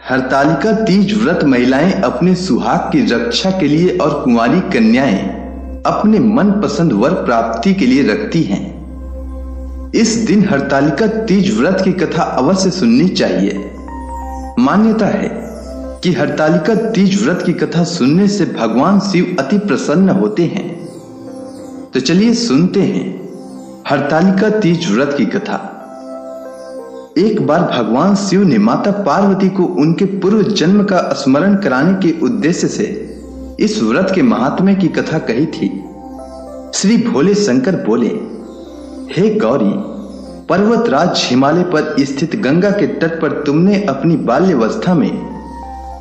हरतालिका तीज व्रत महिलाएं अपने सुहाग की रक्षा के लिए और कुंवारी कन्याएं अपने मनपसंद वर प्राप्ति के लिए रखती हैं। इस दिन हरतालिका तीज व्रत की कथा अवश्य सुननी चाहिए। मान्यता है कि हरतालिका तीज व्रत की कथा सुनने से भगवान शिव अति प्रसन्न होते हैं। तो चलिए सुनते हैं हरतालिका तीज व्रत की कथा। एक बार भगवान शिव ने माता पार्वती को उनके पूर्व जन्म का स्मरण कराने के उद्देश्य से इस व्रत के महात्म्य की कथा कही थी। श्री भोले शंकर बोले, हे गौरी, पर्वतराज हिमालय पर स्थित गंगा के तट पर तुमने अपनी बाल्यावस्था में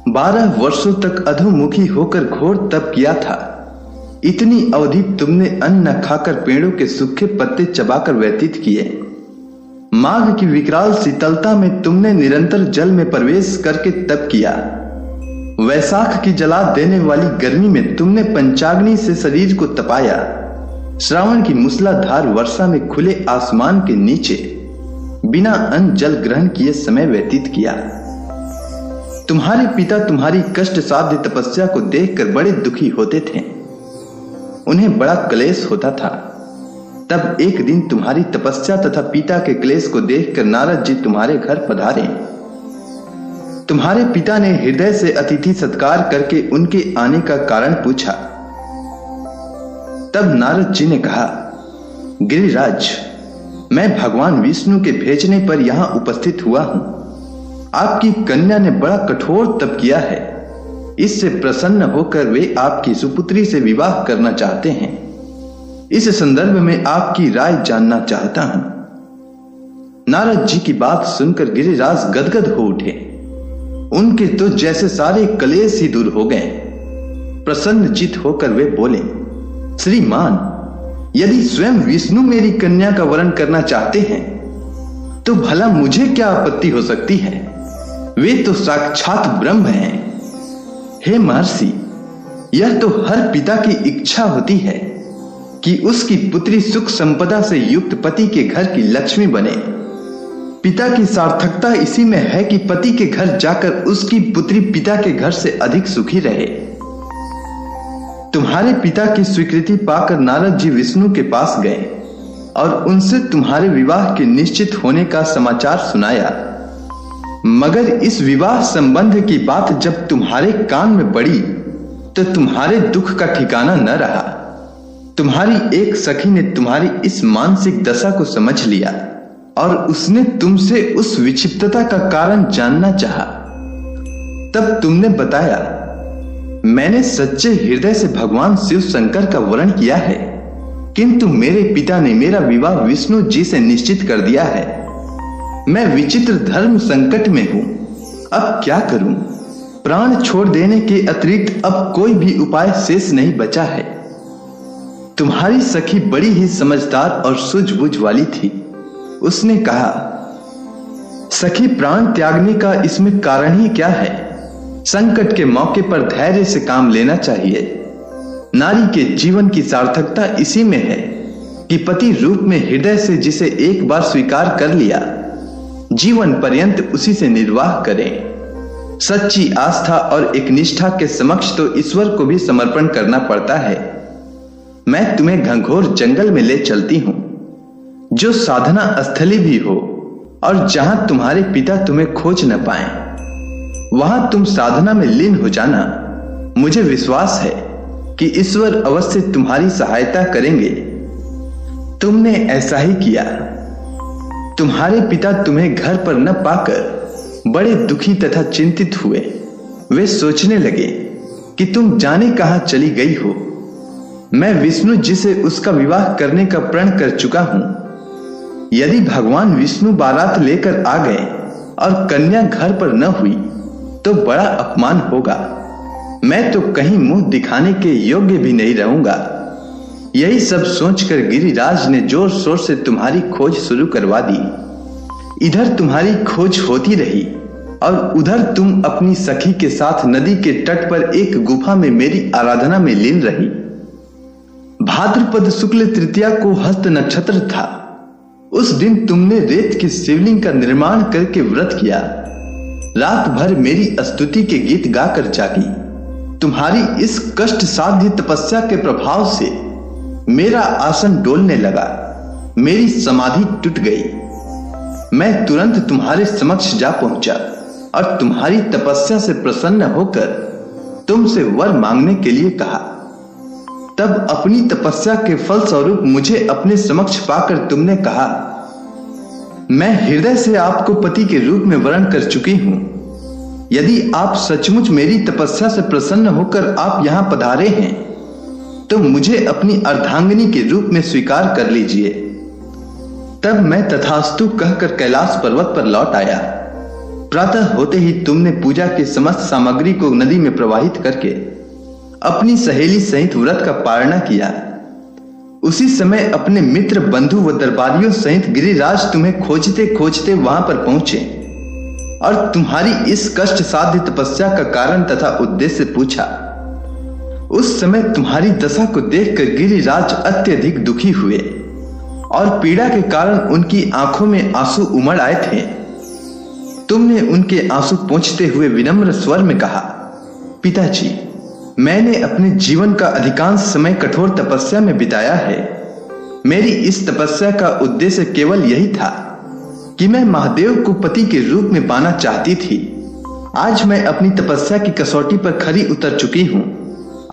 12 वर्षों तक अधोमुखी होकर घोर तप किया था। इतनी अवधि तुमने अन्न न खाकर पेड़ों के सूखे पत्ते चबाकर व्यतीत किए। माघ की विकराल शीतलता में तुमने निरंतर जल में प्रवेश करके तप किया। वैशाख की जला देने वाली गर्मी में तुमने पंचाग्नि से शरीर को तपाया। श्रावण की मूसलाधार वर्षा में खुले आसमान के नीचे बिना अन्न जल ग्रहण किए समय व्यतीत किया। तुम्हारे पिता तुम्हारी कष्ट साध्य तपस्या को देखकर बड़े दुखी होते थे। उन्हें बड़ा क्लेश होता था। तब एक दिन तुम्हारी तपस्या तथा पिता के क्लेश को देखकर नारद जी तुम्हारे घर पधारे। तुम्हारे पिता ने हृदय से अतिथि सत्कार करके उनके आने का कारण पूछा। तब नारद जी ने कहा, गिरिराज, मैं भगवान विष्णु के भेजने पर यहां उपस्थित हुआ हूं। आपकी कन्या ने बड़ा कठोर तप किया है। इससे प्रसन्न होकर वे आपकी सुपुत्री से विवाह करना चाहते हैं। इस संदर्भ में आपकी राय जानना चाहता हूं। नारद जी की बात सुनकर गिरिराज गदगद हो उठे। उनके तो जैसे सारे क्लेश ही दूर हो गए। प्रसन्नचित होकर वे बोले, श्रीमान, यदि स्वयं विष्णु मेरी कन्या का वरण करना चाहते हैं तो भला मुझे क्या आपत्ति हो सकती है। वे तो साक्षात ब्रह्म हैं। हे महर्षि, यह तो हर पिता की इच्छा होती है कि उसकी पुत्री सुख संपदा से युक्त पति के घर की लक्ष्मी बने। पिता की सार्थकता इसी में है कि पति के घर जाकर उसकी पुत्री पिता के घर से अधिक सुखी रहे। तुम्हारे पिता की स्वीकृति पाकर नारद जी विष्णु के पास गए और उनसे तुम्हारे विवाह के निश्चित होने का समाचार सुनाया। मगर इस विवाह संबंध की बात जब तुम्हारे कान में पड़ी तो तुम्हारे दुख का ठिकाना न रहा। तुम्हारी एक सखी ने तुम्हारी इस मानसिक दशा को समझ लिया और उसने तुमसे उस विक्षिप्तता का कारण जानना चाहा। तब तुमने बताया, मैंने सच्चे हृदय से भगवान शिव शंकर का वरण किया है, किंतु मेरे पिता ने मेरा विवाह विष्णु जी से निश्चित कर दिया है। मैं विचित्र धर्म संकट में हूं। अब क्या करूं? प्राण छोड़ देने के अतिरिक्त अब कोई भी उपाय शेष नहीं बचा है। तुम्हारी सखी बड़ी ही समझदार और सूझबूझ वाली थी। उसने कहा, सखी, प्राण त्यागने का इसमें कारण ही क्या है? संकट के मौके पर धैर्य से काम लेना चाहिए। नारी के जीवन की सार्थकता इसी में है कि पति रूप में हृदय से जिसे एक बार स्वीकार कर लिया, जीवन पर्यंत उसी से निर्वाह करें। सच्ची आस्था और एक निष्ठा के समक्ष तो ईश्वर को भी समर्पण करना पड़ता है। मैं तुम्हें घंघोर जंगल में ले चलती हूं, जो साधना स्थली भी हो और जहां तुम्हारे पिता तुम्हें खोज न पाए। वहां तुम साधना में लीन हो जाना। मुझे विश्वास है कि ईश्वर अवश्य तुम्हारी सहायता करेंगे। तुमने ऐसा ही किया। तुम्हारे पिता तुम्हें घर पर न पाकर बड़े दुखी तथा चिंतित हुए। वे सोचने लगे कि तुम जाने कहां चली गई हो। मैं विष्णु जी से उसका विवाह करने का प्रण कर चुका हूं। यदि भगवान विष्णु बारात लेकर आ गए और कन्या घर पर न हुई तो बड़ा अपमान होगा। मैं तो कहीं मुंह दिखाने के योग्य भी नहीं रहूंगा। यही सब सोचकर गिरिराज ने जोर शोर से तुम्हारी खोज शुरू करवा दी। इधर तुम्हारी खोज होती रही और उधर तुम अपनी सखी के साथ नदी के तट पर एक गुफा में मेरी आराधना में लीन रही। भाद्रपद शुक्ल तृतीया को हस्त नक्षत्र था। उस दिन तुमने रेत की शिवलिंग का निर्माण करके व्रत किया। रात भर मेरी स्तुति के गीत गाकर जागी। तुम्हारी इस कष्ट साध्य तपस्या के प्रभाव से मेरा आसन डोलने लगा, मेरी समाधि टूट गई। मैं तुरंत तुम्हारे समक्ष जा पहुंचा और तुम्हारी तपस्या से प्रसन्न होकर तुमसे वर मांगने के लिए कहा। तब अपनी तपस्या के फल स्वरूप मुझे अपने समक्ष पाकर तुमने कहा, मैं हृदय से आपको पति के रूप में वरण कर चुकी हूं। यदि आप सचमुच मेरी तपस्या से प्रसन्न होकर आप यहां पधारे हैं तो मुझे अपनी अर्धांगिनी के रूप में स्वीकार कर लीजिए। तब मैं तथास्तु कहकर कैलाश पर्वत पर लौट आया। प्रातः होते ही तुमने पूजा की समस्त सामग्री को नदी में प्रवाहित करके अपनी सहेली सहित व्रत का पालना किया। उसी समय अपने मित्र, बंधु व दरबारियों सहित गिरिराज तुम्हें खोजते खोजते वहां पर पहुंचे और तुम्हारी इस कष्ट साध्य तपस्या का कारण तथा उद्देश्य पूछा। उस समय तुम्हारी दशा को देखकर गिरिराज अत्यधिक दुखी हुए और पीड़ा के कारण उनकी आंखों में आंसू उमड़ आए थे। तुमने उनके आंसू पोंछते हुए विनम्र स्वर में कहा, पिताजी, मैंने अपने जीवन का अधिकांश समय कठोर तपस्या में बिताया है। मेरी इस तपस्या का उद्देश्य केवल यही था कि मैं महादेव को पति के रूप में पाना चाहती थी। आज मैं अपनी तपस्या की कसौटी पर खरी उतर चुकी हूँ।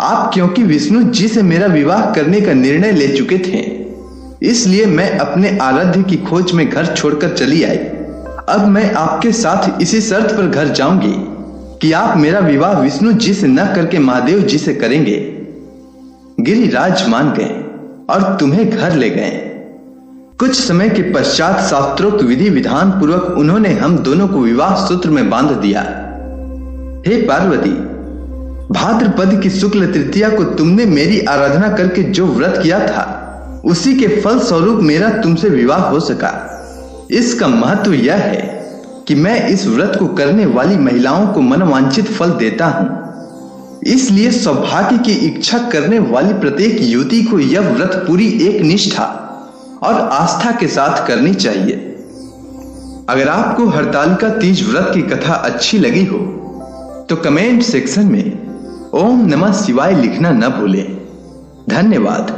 आप क्योंकि विष्णु जी से मेरा विवाह करने का निर्णय ले चुके थे, इसलिए मैं अपने आराध्य की खोज में घर छोड़कर चली आई। अब मैं आपके साथ इसी शर्त पर घर जाऊंगी कि आप मेरा विवाह विष्णु जी से न करके महादेव जी से करेंगे। गिरिराज मान गए और तुम्हें घर ले गए। कुछ समय के पश्चात शास्त्रोक्त विधि विधान पूर्वक उन्होंने हम दोनों को विवाह सूत्र में बांध दिया। हे पार्वती, भाद्रपद की शुक्ल तृतीया को तुमने मेरी आराधना करके जो व्रत किया था, उसी के फल स्वरूप मेरा तुमसे विवाह हो सका। इसका महत्व यह है कि मैं इस व्रत को करने वाली महिलाओं को मनवांछित फल देता हूं। इसलिए सौभाग्य की इच्छा करने वाली प्रत्येक युवती को यह व्रत पूरी एक निष्ठा और आस्था के साथ करनी चाहिए। अगर आपको हरतालिका तीज व्रत की कथा अच्छी लगी हो तो कमेंट सेक्शन में ओम नमः शिवाय लिखना न भूलें। धन्यवाद।